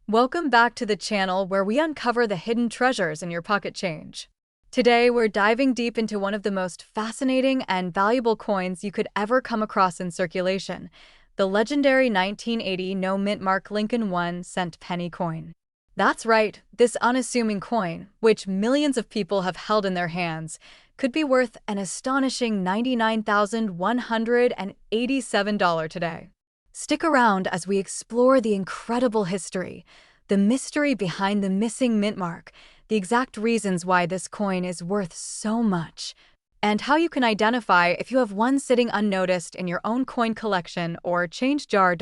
Welcome back to the channel where we uncover the hidden treasures in your pocket change. Today, we're diving deep into one of the most fascinating and valuable coins you could ever come across in circulation, the legendary 1980 no-mint mark Lincoln 1-cent penny coin. That's right, this unassuming coin, which millions of people have held in their hands, could be worth an astonishing $99,187 today. Stick around as we explore the incredible history, the mystery behind the missing mint mark, the exact reasons why this coin is worth so much, and how you can identify if you have one sitting unnoticed in your own coin collection or change jar.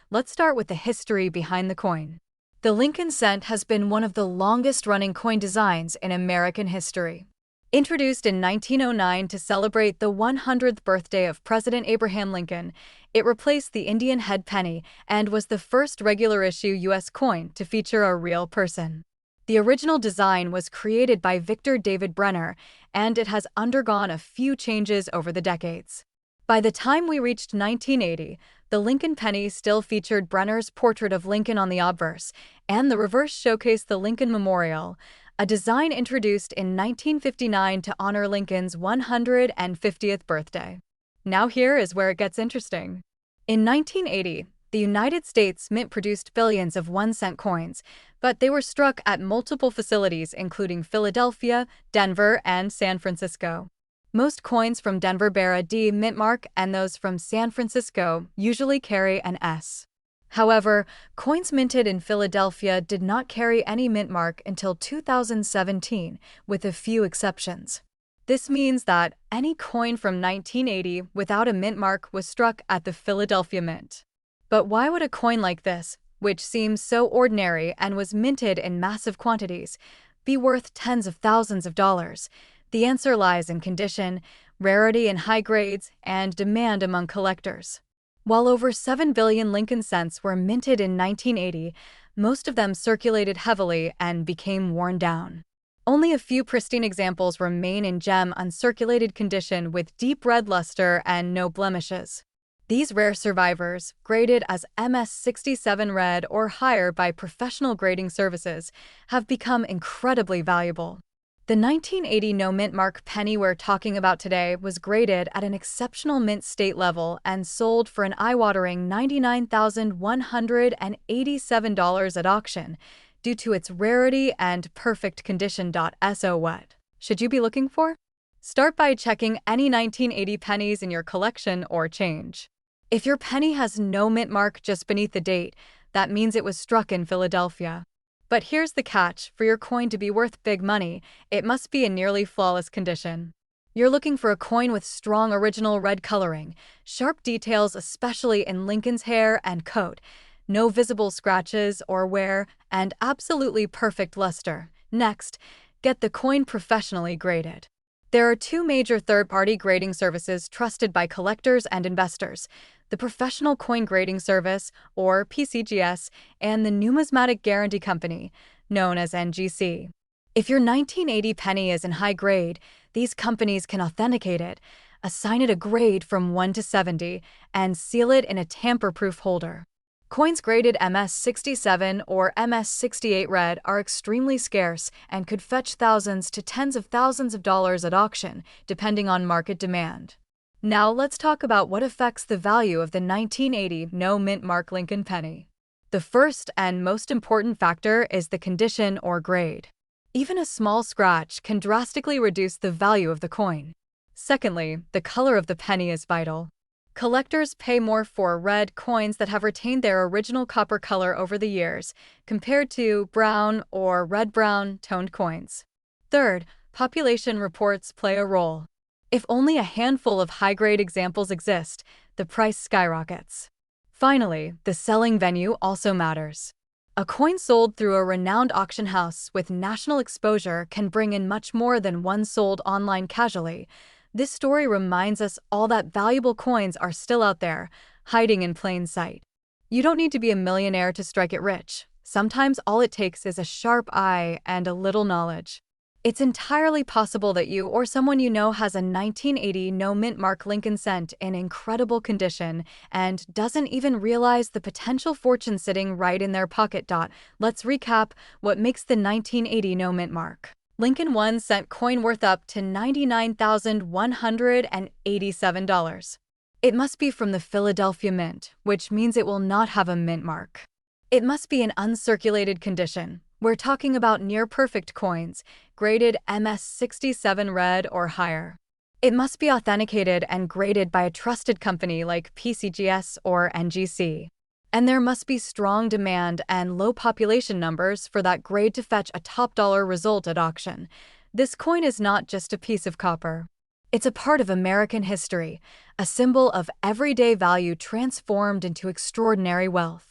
Let's start with the history behind the coin. The Lincoln cent has been one of the longest-running coin designs in American history. Introduced in 1909 to celebrate the 100th birthday of President Abraham Lincoln, it replaced the Indian head penny and was the first regular-issue U.S. coin to feature a real person. The original design was created by Victor David Brenner, and it has undergone a few changes over the decades. By the time we reached 1980, the Lincoln penny still featured Brenner's portrait of Lincoln on the obverse, and the reverse showcased the Lincoln Memorial, a design introduced in 1959 to honor Lincoln's 150th birthday. Now here is where it gets interesting. In 1980, the United States Mint produced billions of 1-cent coins, but they were struck at multiple facilities including Philadelphia, Denver, and San Francisco. Most coins from Denver bear a D mint mark, and those from San Francisco usually carry an S. However, coins minted in Philadelphia did not carry any mint mark until 2017, with a few exceptions. This means that any coin from 1980 without a mint mark was struck at the Philadelphia Mint. But why would a coin like this, which seems so ordinary and was minted in massive quantities, be worth tens of thousands of dollars? The answer lies in condition, rarity in high grades, and demand among collectors. While over 7 billion Lincoln cents were minted in 1980, most of them circulated heavily and became worn down. Only a few pristine examples remain in gem uncirculated condition with deep red luster and no blemishes. These rare survivors, graded as MS67 red or higher by professional grading services, have become incredibly valuable. The 1980 no-mint mark penny we're talking about today was graded at an exceptional mint state level and sold for an eye-watering $99,187 at auction due to its rarity and perfect condition. So what should you be looking for? Start by checking any 1980 pennies in your collection or change. If your penny has no mint mark just beneath the date, that means it was struck in Philadelphia. But here's the catch: for your coin to be worth big money, it must be in nearly flawless condition. You're looking for a coin with strong original red coloring, sharp details especially in Lincoln's hair and coat, no visible scratches or wear, and absolutely perfect luster. Next, get the coin professionally graded. There are two major third-party grading services trusted by collectors and investors: the Professional Coin Grading Service, or PCGS, and the Numismatic Guarantee Company, known as NGC. If your 1980 penny is in high grade, these companies can authenticate it, assign it a grade from 1 to 70, and seal it in a tamper-proof holder. Coins graded MS67 or MS68 red are extremely scarce and could fetch thousands to tens of thousands of dollars at auction, depending on market demand. Now let's talk about what affects the value of the 1980 no-mint mark Lincoln penny. The first and most important factor is the condition or grade. Even a small scratch can drastically reduce the value of the coin. Secondly, the color of the penny is vital. Collectors pay more for red coins that have retained their original copper color over the years, compared to brown or red-brown toned coins. Third, population reports play a role. If only a handful of high-grade examples exist, the price skyrockets. Finally, the selling venue also matters. A coin sold through a renowned auction house with national exposure can bring in much more than one sold online casually. This story reminds us all that valuable coins are still out there, hiding in plain sight. You don't need to be a millionaire to strike it rich. Sometimes all it takes is a sharp eye and a little knowledge. It's entirely possible that you or someone you know has a 1980 no mint mark Lincoln cent in incredible condition and doesn't even realize the potential fortune sitting right in their pocket. Let's recap what makes the 1980 no mint mark Lincoln 1 cent coin worth up to $99,187. It must be from the Philadelphia Mint, which means it will not have a mint mark. It must be in uncirculated condition. We're talking about near-perfect coins, graded MS67 red or higher. It must be authenticated and graded by a trusted company like PCGS or NGC. And there must be strong demand and low population numbers for that grade to fetch a top dollar result at auction. This coin is not just a piece of copper. It's a part of American history, a symbol of everyday value transformed into extraordinary wealth.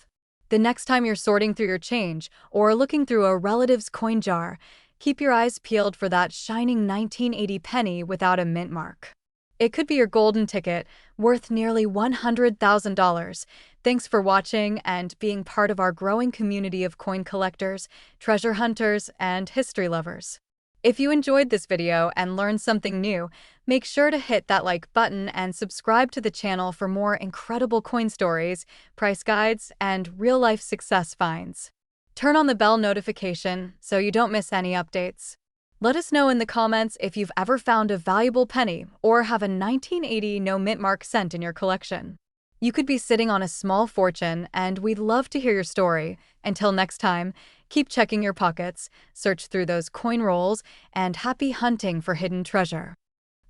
The next time you're sorting through your change or looking through a relative's coin jar, keep your eyes peeled for that shining 1980 penny without a mint mark. It could be your golden ticket, worth nearly $100,000. Thanks for watching and being part of our growing community of coin collectors, treasure hunters, and history lovers. If you enjoyed this video and learned something new, make sure to hit that like button and subscribe to the channel for more incredible coin stories, price guides, and real-life success finds. Turn on the bell notification so you don't miss any updates. Let us know in the comments if you've ever found a valuable penny or have a 1980 no mint mark cent in your collection. You could be sitting on a small fortune, and we'd love to hear your story. Until next time, keep checking your pockets, search through those coin rolls, and happy hunting for hidden treasure.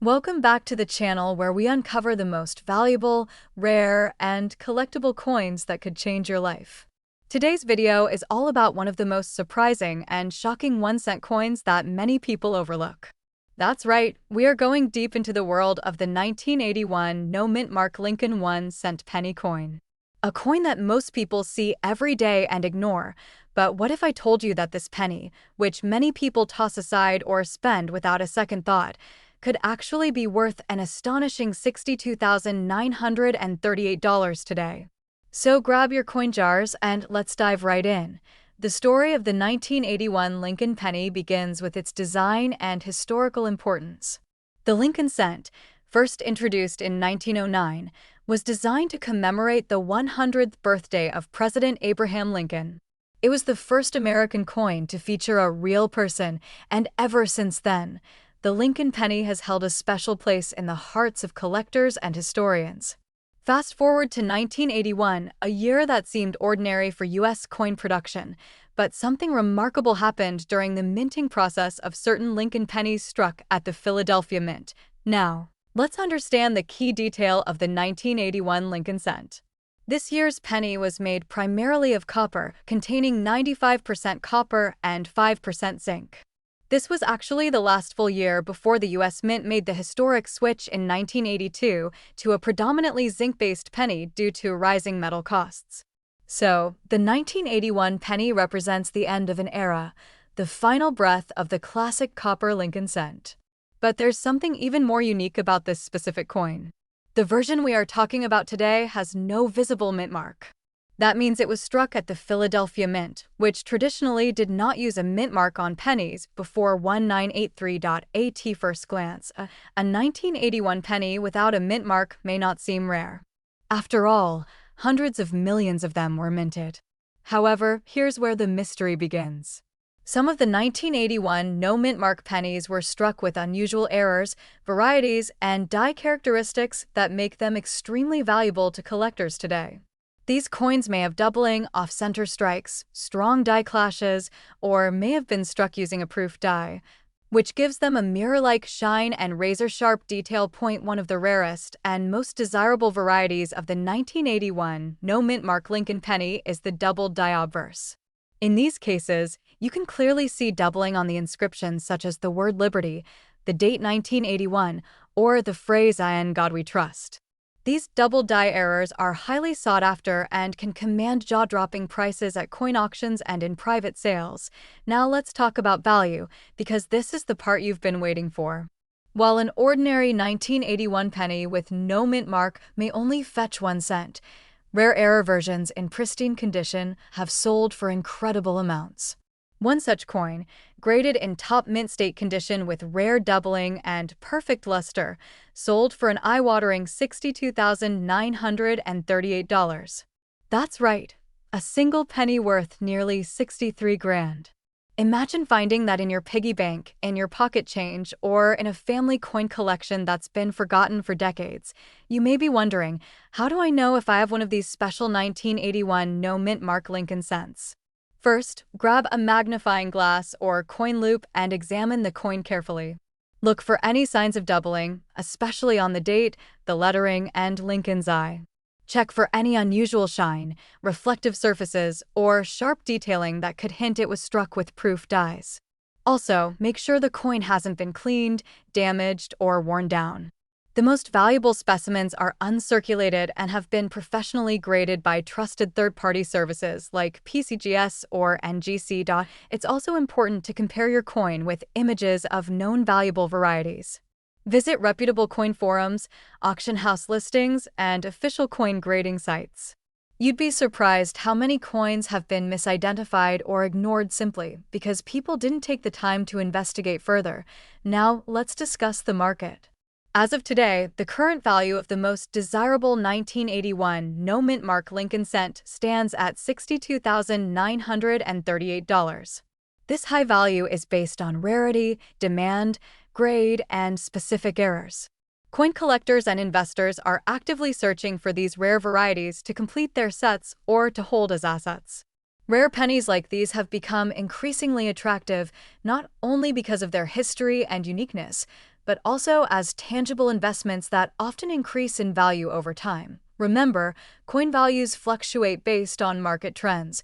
Welcome back to the channel where we uncover the most valuable, rare, and collectible coins that could change your life. Today's video is all about one of the most surprising and shocking 1-cent coins that many people overlook. That's right, we are going deep into the world of the 1981 no mint mark Lincoln 1-cent penny coin. A coin that most people see every day and ignore. But what if I told you that this penny, which many people toss aside or spend without a second thought, could actually be worth an astonishing $62,938 today? So grab your coin jars and let's dive right in. The story of the 1981 Lincoln penny begins with its design and historical importance. The Lincoln cent, first introduced in 1909, was designed to commemorate the 100th birthday of President Abraham Lincoln. It was the first American coin to feature a real person, and ever since then, the Lincoln penny has held a special place in the hearts of collectors and historians. Fast forward to 1981, a year that seemed ordinary for U.S. coin production, but something remarkable happened during the minting process of certain Lincoln pennies struck at the Philadelphia Mint. Now, let's understand the key detail of the 1981 Lincoln cent. This year's penny was made primarily of copper, containing 95% copper and 5% zinc. This was actually the last full year before the U.S. Mint made the historic switch in 1982 to a predominantly zinc-based penny due to rising metal costs. So, the 1981 penny represents the end of an era, the final breath of the classic copper Lincoln cent. But there's something even more unique about this specific coin. The version we are talking about today has no visible mint mark. That means it was struck at the Philadelphia Mint, which traditionally did not use a mint mark on pennies before 1983. At first glance, a 1981 penny without a mint mark may not seem rare. After all, hundreds of millions of them were minted. However, here's where the mystery begins. Some of the 1981 no mint mark pennies were struck with unusual errors, varieties, and die characteristics that make them extremely valuable to collectors today. These coins may have doubling, off-center strikes, strong die clashes, or may have been struck using a proof die, which gives them a mirror-like shine and razor-sharp detail. One of the rarest and most desirable varieties of the 1981 no mint mark Lincoln penny is the doubled die obverse. In these cases, you can clearly see doubling on the inscriptions such as the word Liberty, the date 1981, or the phrase "In God We Trust." These double die errors are highly sought after and can command jaw-dropping prices at coin auctions and in private sales. Now let's talk about value, because this is the part you've been waiting for. While an ordinary 1981 penny with no mint mark may only fetch 1 cent, rare error versions in pristine condition have sold for incredible amounts. One such coin, graded in top mint state condition with rare doubling and perfect luster, sold for an eye-watering $62,938. That's right, a single penny worth nearly 63 grand. Imagine finding that in your piggy bank, in your pocket change, or in a family coin collection that's been forgotten for decades. You may be wondering, how do I know if I have one of these special 1981 no mint mark Lincoln cents? First, grab a magnifying glass or coin loupe and examine the coin carefully. Look for any signs of doubling, especially on the date, the lettering, and Lincoln's eye. Check for any unusual shine, reflective surfaces, or sharp detailing that could hint it was struck with proof dies. Also, make sure the coin hasn't been cleaned, damaged, or worn down. The most valuable specimens are uncirculated and have been professionally graded by trusted third-party services like PCGS or NGC. It's also important to compare your coin with images of known valuable varieties. Visit reputable coin forums, auction house listings, and official coin grading sites. You'd be surprised how many coins have been misidentified or ignored simply because people didn't take the time to investigate further. Now, let's discuss the market. As of today, the current value of the most desirable 1981 no mint mark Lincoln cent stands at $62,938. This high value is based on rarity, demand, grade, and specific errors. Coin collectors and investors are actively searching for these rare varieties to complete their sets or to hold as assets. Rare pennies like these have become increasingly attractive not only because of their history and uniqueness, but also as tangible investments that often increase in value over time. Remember, coin values fluctuate based on market trends,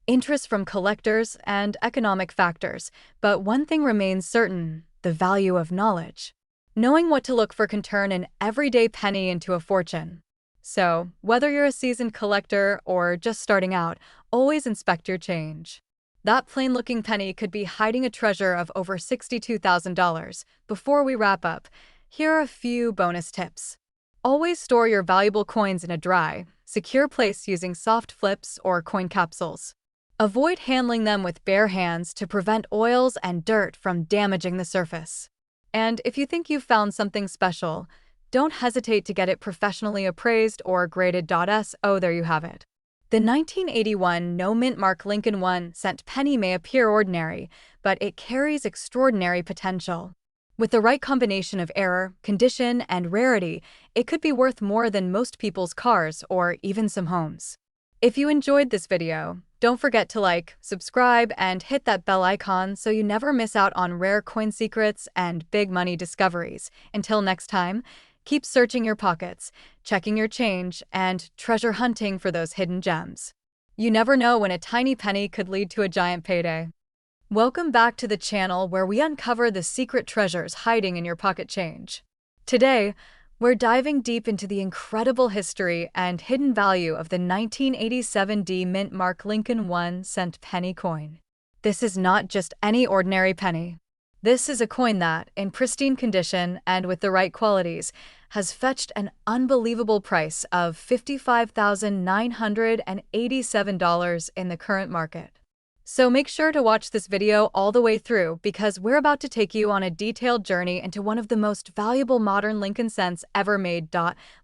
interest from collectors, and economic factors, but one thing remains certain: the value of knowledge. Knowing what to look for can turn an everyday penny into a fortune. So, whether you're a seasoned collector or just starting out, always inspect your change. That plain-looking penny could be hiding a treasure of over $62,000. Before we wrap up, here are a few bonus tips. Always store your valuable coins in a dry, secure place using soft flips or coin capsules. Avoid handling them with bare hands to prevent oils and dirt from damaging the surface. And if you think you've found something special, don't hesitate to get it professionally appraised or graded. So there you have it. The 1981 no mint mark Lincoln 1-cent penny may appear ordinary, but it carries extraordinary potential. With the right combination of error, condition, and rarity, it could be worth more than most people's cars or even some homes. If you enjoyed this video, don't forget to like, subscribe, and hit that bell icon so you never miss out on rare coin secrets and big money discoveries. Until next time, keep searching your pockets, checking your change, and treasure hunting for those hidden gems. You never know when a tiny penny could lead to a giant payday. Welcome back to the channel where we uncover the secret treasures hiding in your pocket change. Today, we're diving deep into the incredible history and hidden value of the 1987 D mint mark Lincoln 1-cent penny coin. This is not just any ordinary penny. This is a coin that, in pristine condition and with the right qualities, has fetched an unbelievable price of $55,987 in the current market. So make sure to watch this video all the way through because we're about to take you on a detailed journey into one of the most valuable modern Lincoln cents ever made.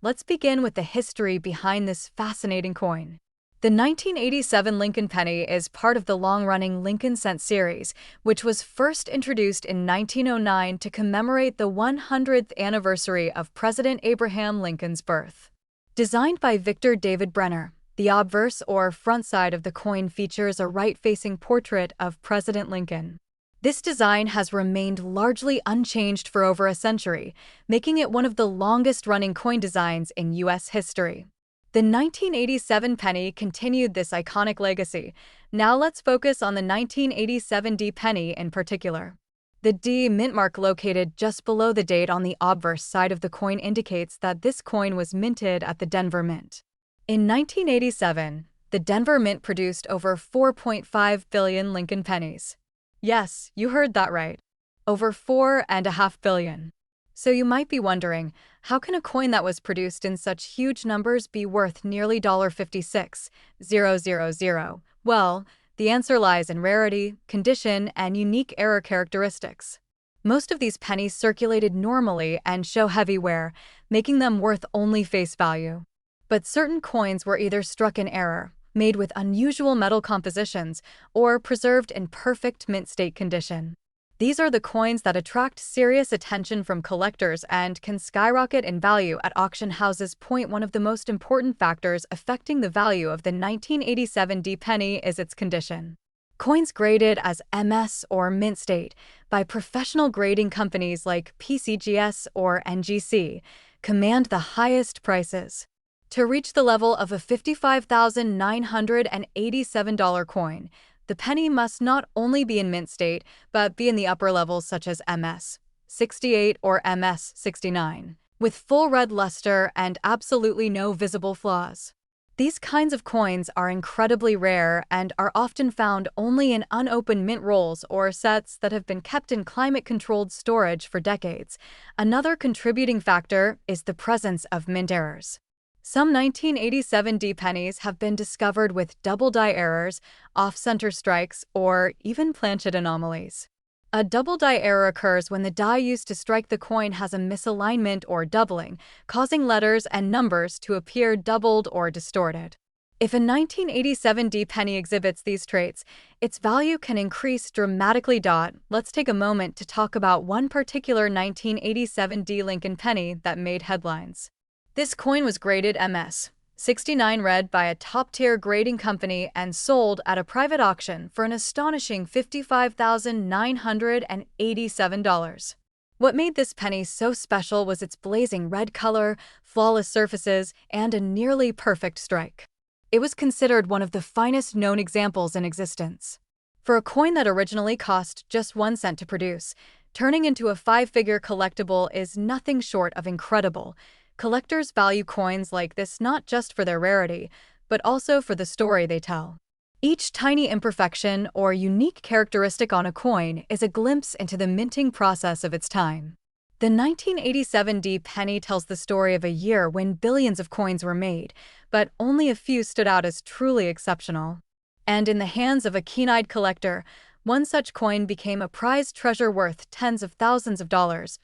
Let's begin with the history behind this fascinating coin. The 1987 Lincoln penny is part of the long-running Lincoln cent series, which was first introduced in 1909 to commemorate the 100th anniversary of President Abraham Lincoln's birth. Designed by Victor David Brenner, the obverse or front side of the coin features a right-facing portrait of President Lincoln. This design has remained largely unchanged for over a century, making it one of the longest-running coin designs in U.S. history. The 1987 penny continued this iconic legacy. Now let's focus on the 1987 D penny in particular. The D mint mark located just below the date on the obverse side of the coin indicates that this coin was minted at the Denver Mint. In 1987, the Denver Mint produced over 4.5 billion Lincoln pennies. Yes, you heard that right. Over 4.5 billion. So you might be wondering, how can a coin that was produced in such huge numbers be worth nearly $56,000? Well, The answer lies in rarity, condition, and unique error characteristics. Most of these pennies circulated normally and show heavy wear, making them worth only face value. But certain coins were either struck in error, made with unusual metal compositions, or preserved in perfect mint state condition. These are the coins that attract serious attention from collectors and can skyrocket in value at auction houses. One of the most important factors affecting the value of the 1987 D penny is its condition. Coins graded as MS or mint state by professional grading companies like PCGS or NGC command the highest prices. To reach the level of a $55,987 coin, the penny must not only be in mint state, but be in the upper levels such as MS 68 or MS 69, with full red luster and absolutely no visible flaws. These kinds of coins are incredibly rare and are often found only in unopened mint rolls or sets that have been kept in climate-controlled storage for decades. Another contributing factor is the presence of mint errors. Some 1987 D pennies have been discovered with double die errors, off-center strikes, or even planchet anomalies. A double die error occurs when the die used to strike the coin has a misalignment or doubling, causing letters and numbers to appear doubled or distorted. If a 1987 D penny exhibits these traits, its value can increase dramatically. Let's take a moment to talk about one particular 1987 D Lincoln penny that made headlines. This coin was graded MS 69 red by a top-tier grading company and sold at a private auction for an astonishing $55,987. What made this penny so special was its blazing red color, flawless surfaces, and a nearly perfect strike. It was considered one of the finest known examples in existence. For a coin that originally cost just 1 cent to produce, turning into a 5-figure collectible is nothing short of incredible. Collectors value coins like this not just for their rarity, but also for the story they tell. Each tiny imperfection or unique characteristic on a coin is a glimpse into the minting process of its time. The 1987 D penny tells the story of a year when billions of coins were made, but only a few stood out as truly exceptional. And in the hands of a keen-eyed collector, one such coin became a prized treasure worth tens of thousands of dollars.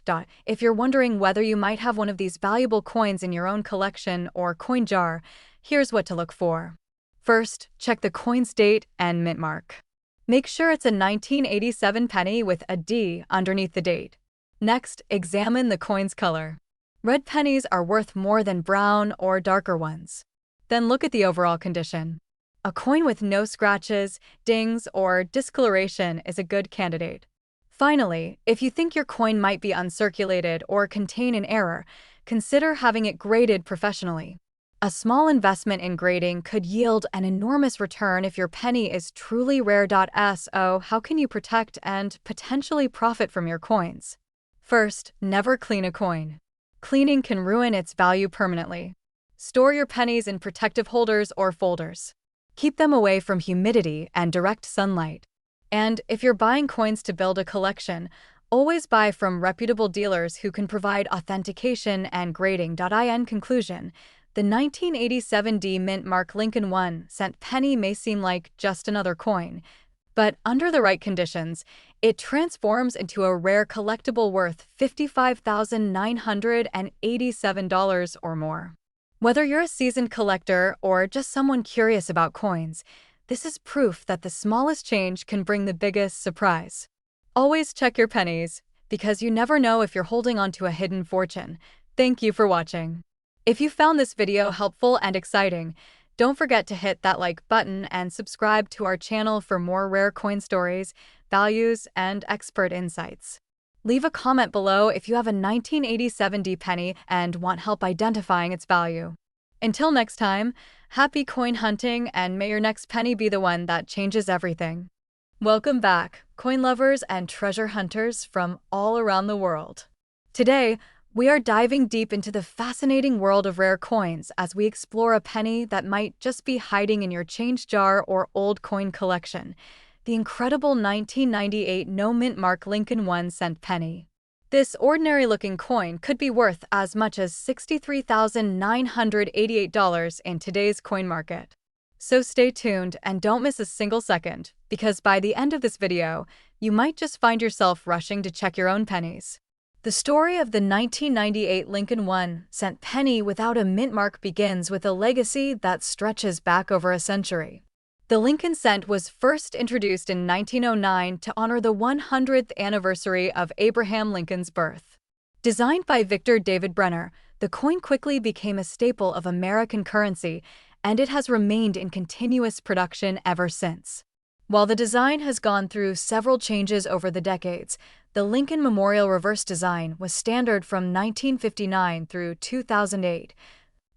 If you're wondering whether you might have one of these valuable coins in your own collection or coin jar, here's what to look for. First, check the coin's date and mint mark. Make sure it's a 1987 penny with a D underneath the date. Next, examine the coin's color. Red pennies are worth more than brown or darker ones. Then look at the overall condition. A coin with no scratches, dings, or discoloration is a good candidate. Finally, if you think your coin might be uncirculated or contain an error, consider having it graded professionally. A small investment in grading could yield an enormous return if your penny is truly rare. So, how can you protect and potentially profit from your coins? First, never clean a coin. Cleaning can ruin its value permanently. Store your pennies in protective holders or folders. Keep them away from humidity and direct sunlight. And if you're buying coins to build a collection, always buy from reputable dealers who can provide authentication and grading. In conclusion, the 1987 D Mint Mark Lincoln 1 cent penny may seem like just another coin, but under the right conditions, it transforms into a rare collectible worth $55,987 or more. Whether you're a seasoned collector or just someone curious about coins, this is proof that the smallest change can bring the biggest surprise. Always check your pennies, because you never know if you're holding onto a hidden fortune. Thank you for watching. If you found this video helpful and exciting, don't forget to hit that like button and subscribe to our channel for more rare coin stories, values, and expert insights. Leave a comment below if you have a 1987 D penny and want help identifying its value. Until next time, happy coin hunting, and may your next penny be the one that changes everything. Welcome back, coin lovers and treasure hunters from all around the world. Today, we are diving deep into the fascinating world of rare coins as we explore a penny that might just be hiding in your change jar or old coin collection. The incredible 1998 No Mint Mark Lincoln 1 cent penny. This ordinary-looking coin could be worth as much as $63,988 in today's coin market. So stay tuned and don't miss a single second, because by the end of this video, you might just find yourself rushing to check your own pennies. The story of the 1998 Lincoln 1-cent penny without a mint mark begins with a legacy that stretches back over a century. The Lincoln cent was first introduced in 1909 to honor the 100th anniversary of Abraham Lincoln's birth. Designed by Victor David Brenner, the coin quickly became a staple of American currency, and it has remained in continuous production ever since. While the design has gone through several changes over the decades, the Lincoln Memorial reverse design was standard from 1959 through 2008,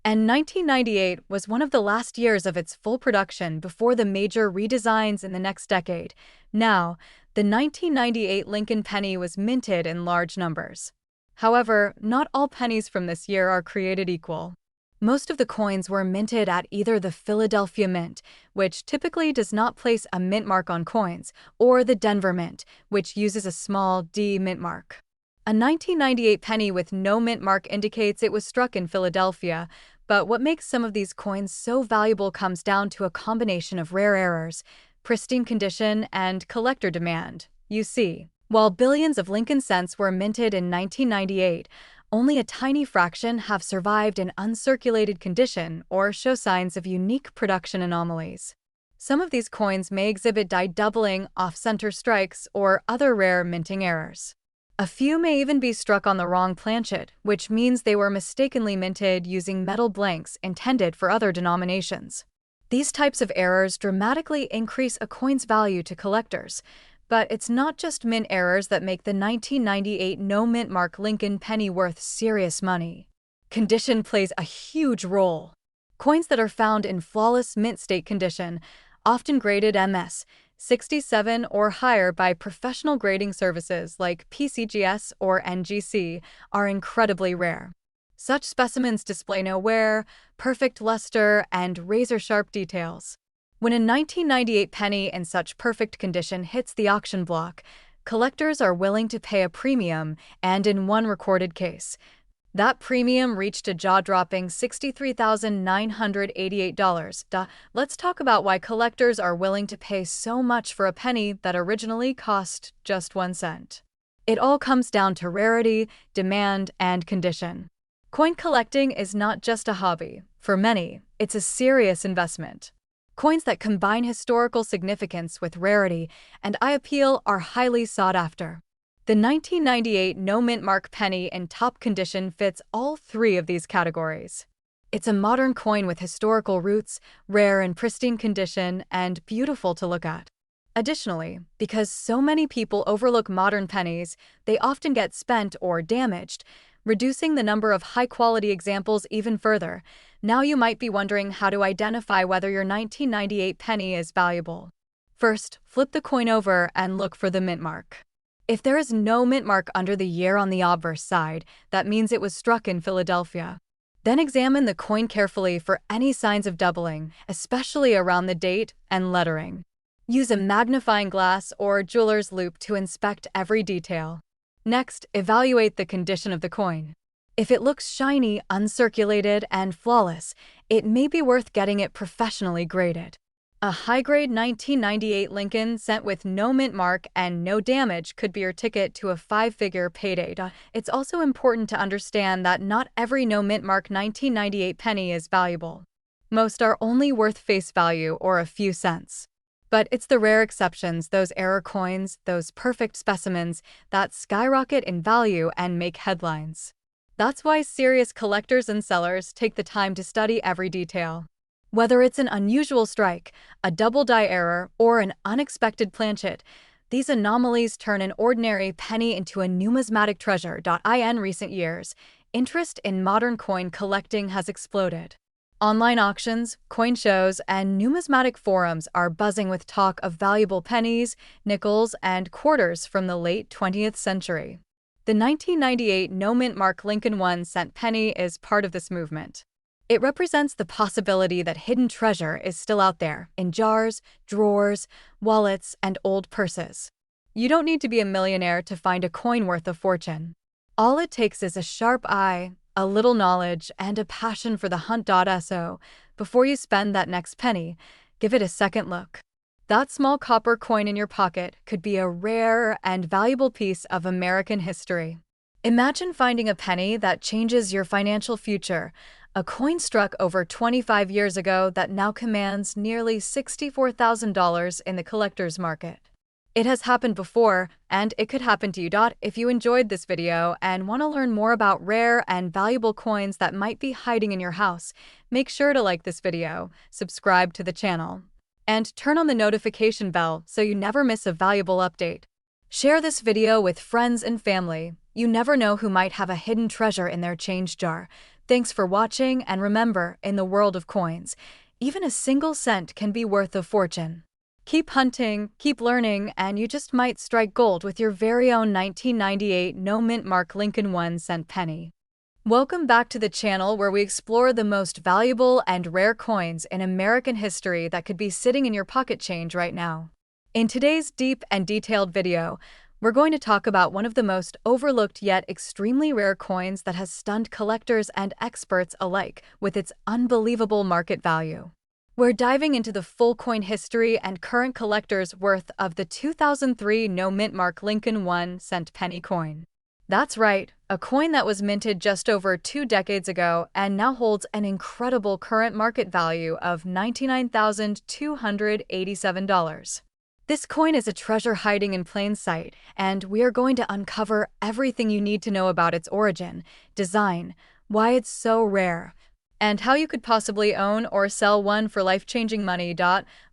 and 1998 was one of the last years of its full production before the major redesigns in the next decade. Now, the 1998 Lincoln penny was minted in large numbers. However, not all pennies from this year are created equal. Most of the coins were minted at either the Philadelphia Mint, which typically does not place a mint mark on coins, or the Denver Mint, which uses a small D mint mark. A 1998 penny with no mint mark indicates it was struck in Philadelphia, but what makes some of these coins so valuable comes down to a combination of rare errors, pristine condition, and collector demand. You see, while billions of Lincoln cents were minted in 1998, only a tiny fraction have survived in uncirculated condition or show signs of unique production anomalies. Some of these coins may exhibit die doubling, off-center strikes, or other rare minting errors. A few may even be struck on the wrong planchet, which means they were mistakenly minted using metal blanks intended for other denominations. These types of errors dramatically increase a coin's value to collectors. But it's not just mint errors that make the 1998 no-mint mark Lincoln penny worth serious money. Condition plays a huge role. Coins that are found in flawless mint state condition, often graded MS 67 or higher by professional grading services like PCGS or NGC, are incredibly rare. Such specimens display no wear, perfect luster, and razor-sharp details. When a 1998 penny in such perfect condition hits the auction block, collectors are willing to pay a premium, and in one recorded case, that premium reached a jaw-dropping $63,988. Let's talk about why collectors are willing to pay so much for a penny that originally cost just 1 cent. It all comes down to rarity, demand, and condition. Coin collecting is not just a hobby. For many, it's a serious investment. Coins that combine historical significance with rarity and eye appeal are highly sought after. The 1998 no-mint mark penny in top condition fits all three of these categories. It's a modern coin with historical roots, rare and pristine condition, and beautiful to look at. Additionally, because so many people overlook modern pennies, they often get spent or damaged, reducing the number of high-quality examples even further. Now you might be wondering how to identify whether your 1998 penny is valuable. First, flip the coin over and look for the mint mark. If there is no mint mark under the year on the obverse side, that means it was struck in Philadelphia. Then examine the coin carefully for any signs of doubling, especially around the date and lettering. Use a magnifying glass or jeweler's loupe to inspect every detail. Next, evaluate the condition of the coin. If it looks shiny, uncirculated, and flawless, it may be worth getting it professionally graded. A high-grade 1998 Lincoln cent with no mint mark and no damage could be your ticket to a 5-figure payday. It's also important to understand that not every no-mint mark 1998 penny is valuable. Most are only worth face value or a few cents. But it's the rare exceptions, those error coins, those perfect specimens, that skyrocket in value and make headlines. That's why serious collectors and sellers take the time to study every detail. Whether it's an unusual strike, a double die error, or an unexpected planchet, these anomalies turn an ordinary penny into a numismatic treasure. In recent years, interest in modern coin collecting has exploded. Online auctions, coin shows, and numismatic forums are buzzing with talk of valuable pennies, nickels, and quarters from the late 20th century. The 1998 no-mint mark Lincoln 1-cent penny is part of this movement. It represents the possibility that hidden treasure is still out there, in jars, drawers, wallets, and old purses. You don't need to be a millionaire to find a coin worth a fortune. All it takes is a sharp eye, a little knowledge, and a passion for the hunt.so, before you spend that next penny, give it a second look. That small copper coin in your pocket could be a rare and valuable piece of American history. Imagine finding a penny that changes your financial future, a coin struck over 25 years ago that now commands nearly $64,000 in the collector's market. It has happened before, and it could happen to you. If you enjoyed this video and want to learn more about rare and valuable coins that might be hiding in your house, make sure to like this video, subscribe to the channel, and turn on the notification bell so you never miss a valuable update. Share this video with friends and family. You never know who might have a hidden treasure in their change jar. Thanks for watching, and remember, in the world of coins, even a single cent can be worth a fortune. Keep hunting, keep learning, and you just might strike gold with your very own 1998 no-mint mark Lincoln 1-cent penny. Welcome back to the channel where we explore the most valuable and rare coins in American history that could be sitting in your pocket change right now. In today's deep and detailed video, we're going to talk about one of the most overlooked yet extremely rare coins that has stunned collectors and experts alike with its unbelievable market value. We're diving into the full coin history and current collector's worth of the 2003 no-mint mark Lincoln 1-cent penny coin. That's right, a coin that was minted just over 2 decades ago and now holds an incredible current market value of $99,287. This coin is a treasure hiding in plain sight, and we are going to uncover everything you need to know about its origin, design, why it's so rare, and how you could possibly own or sell one for life-changing money.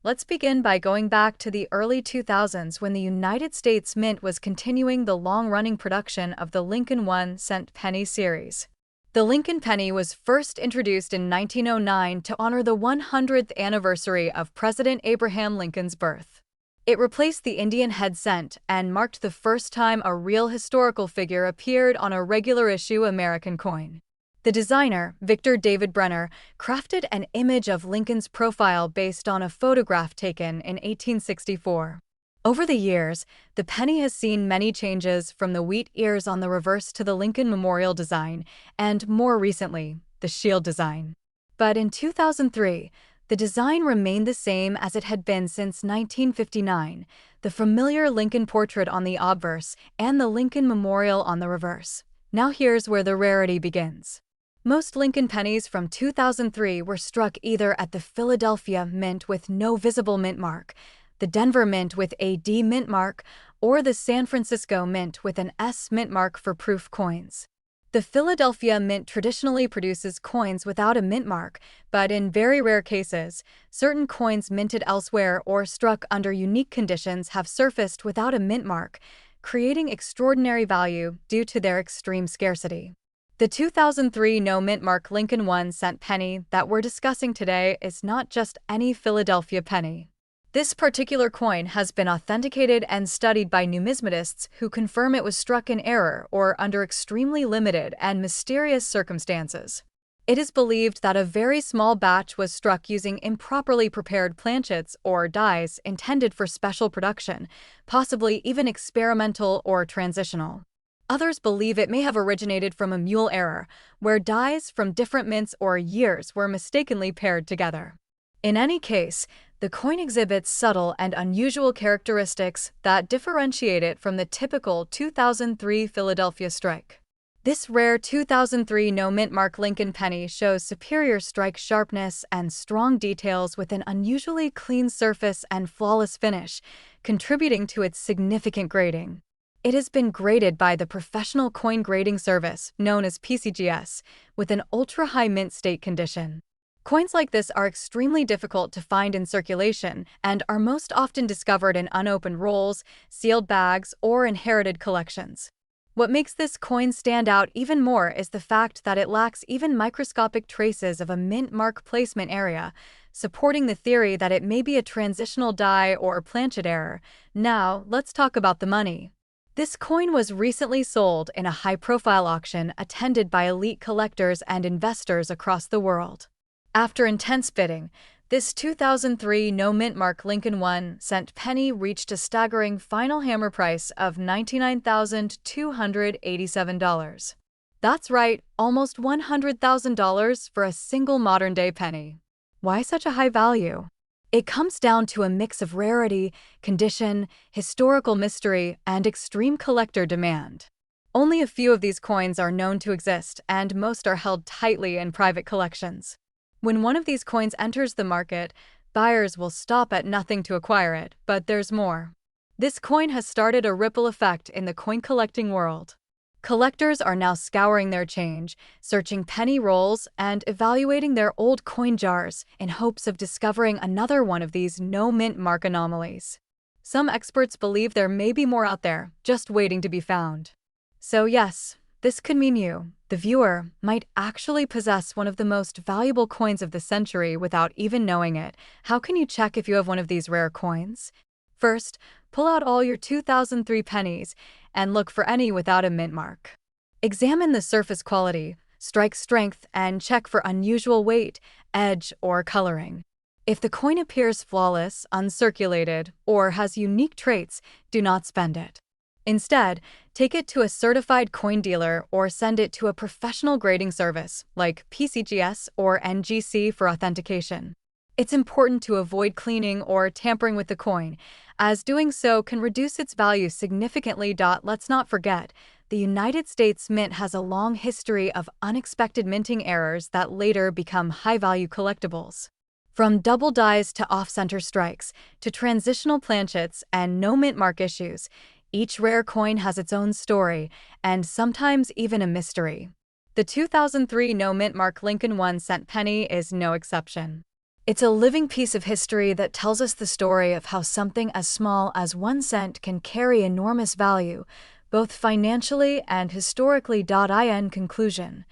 Let's begin by going back to the early 2000s when the United States Mint was continuing the long-running production of the Lincoln 1-cent penny series. The Lincoln penny was first introduced in 1909 to honor the 100th anniversary of President Abraham Lincoln's birth. It replaced the Indian head cent and marked the first time a real historical figure appeared on a regular issue American coin. The designer, Victor David Brenner, crafted an image of Lincoln's profile based on a photograph taken in 1864. Over the years, the penny has seen many changes, from the wheat ears on the reverse to the Lincoln Memorial design, and more recently, the shield design. But in 2003, the design remained the same as it had been since 1959, the familiar Lincoln portrait on the obverse and the Lincoln Memorial on the reverse. Now here's where the rarity begins. Most Lincoln pennies from 2003 were struck either at the Philadelphia Mint with no visible mint mark, the Denver Mint with a D mint mark, or the San Francisco Mint with an S mint mark for proof coins. The Philadelphia Mint traditionally produces coins without a mint mark, but in very rare cases, certain coins minted elsewhere or struck under unique conditions have surfaced without a mint mark, creating extraordinary value due to their extreme scarcity. The 2003 no-mint mark Lincoln 1-cent penny that we're discussing today is not just any Philadelphia penny. This particular coin has been authenticated and studied by numismatists who confirm it was struck in error or under extremely limited and mysterious circumstances. It is believed that a very small batch was struck using improperly prepared planchets or dies intended for special production, possibly even experimental or transitional. Others believe it may have originated from a mule error, where dies from different mints or years were mistakenly paired together. In any case, the coin exhibits subtle and unusual characteristics that differentiate it from the typical 2003 Philadelphia strike. This rare 2003 no-mint mark Lincoln penny shows superior strike sharpness and strong details with an unusually clean surface and flawless finish, contributing to its significant grading. It has been graded by the Professional Coin Grading Service, known as PCGS, with an ultra-high mint state condition. Coins like this are extremely difficult to find in circulation and are most often discovered in unopened rolls, sealed bags, or inherited collections. What makes this coin stand out even more is the fact that it lacks even microscopic traces of a mint mark placement area, supporting the theory that it may be a transitional die or planchet error. Now, let's talk about the money. This coin was recently sold in a high-profile auction attended by elite collectors and investors across the world. After intense bidding, this 2003 no-mint mark Lincoln 1-cent penny reached a staggering final hammer price of $99,287. That's right, almost $100,000 for a single modern-day penny. Why such a high value? It comes down to a mix of rarity, condition, historical mystery, and extreme collector demand. Only a few of these coins are known to exist, and most are held tightly in private collections. When one of these coins enters the market, buyers will stop at nothing to acquire it, but there's more. This coin has started a ripple effect in the coin collecting world. Collectors are now scouring their change, searching penny rolls, and evaluating their old coin jars in hopes of discovering another one of these no-mint mark anomalies. Some experts believe there may be more out there, just waiting to be found. So yes, this could mean you, the viewer, might actually possess one of the most valuable coins of the century without even knowing it. How can you check if you have one of these rare coins? First, pull out all your 2003 pennies and look for any without a mint mark. Examine the surface quality, strike strength, and check for unusual weight, edge, or coloring. If the coin appears flawless, uncirculated, or has unique traits, do not spend it. Instead, take it to a certified coin dealer or send it to a professional grading service like PCGS or NGC for authentication. It's important to avoid cleaning or tampering with the coin, as doing so can reduce its value significantly. Let's not forget, the United States Mint has a long history of unexpected minting errors that later become high-value collectibles. From double dies to off-center strikes, to transitional planchets and no-mint mark issues, each rare coin has its own story, and sometimes even a mystery. The 2003 no-mint mark Lincoln 1-cent penny is no exception. It's a living piece of history that tells us the story of how something as small as 1 cent can carry enormous value, both financially and historically. In conclusion,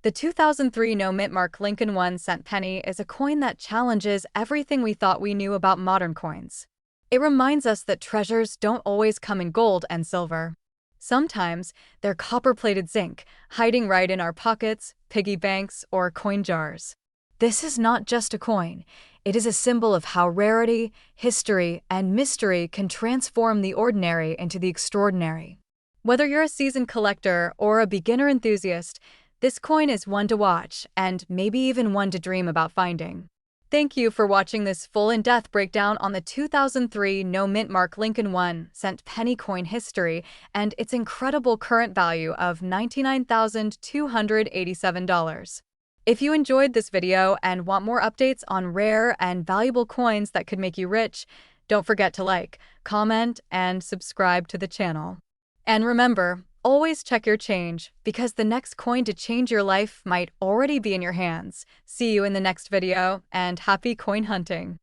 the 2003 no-mint mark Lincoln 1-cent penny is a coin that challenges everything we thought we knew about modern coins. It reminds us that treasures don't always come in gold and silver. Sometimes they're copper-plated zinc, hiding right in our pockets, piggy banks, or coin jars. This is not just a coin, it is a symbol of how rarity, history, and mystery can transform the ordinary into the extraordinary. Whether you're a seasoned collector or a beginner enthusiast, this coin is one to watch and maybe even one to dream about finding. Thank you for watching this full in-depth breakdown on the 2003 no-mint mark Lincoln 1-cent penny coin history and its incredible current value of $99,287. If you enjoyed this video and want more updates on rare and valuable coins that could make you rich, don't forget to like, comment, and subscribe to the channel. And remember, always check your change, because the next coin to change your life might already be in your hands. See you in the next video, and happy coin hunting!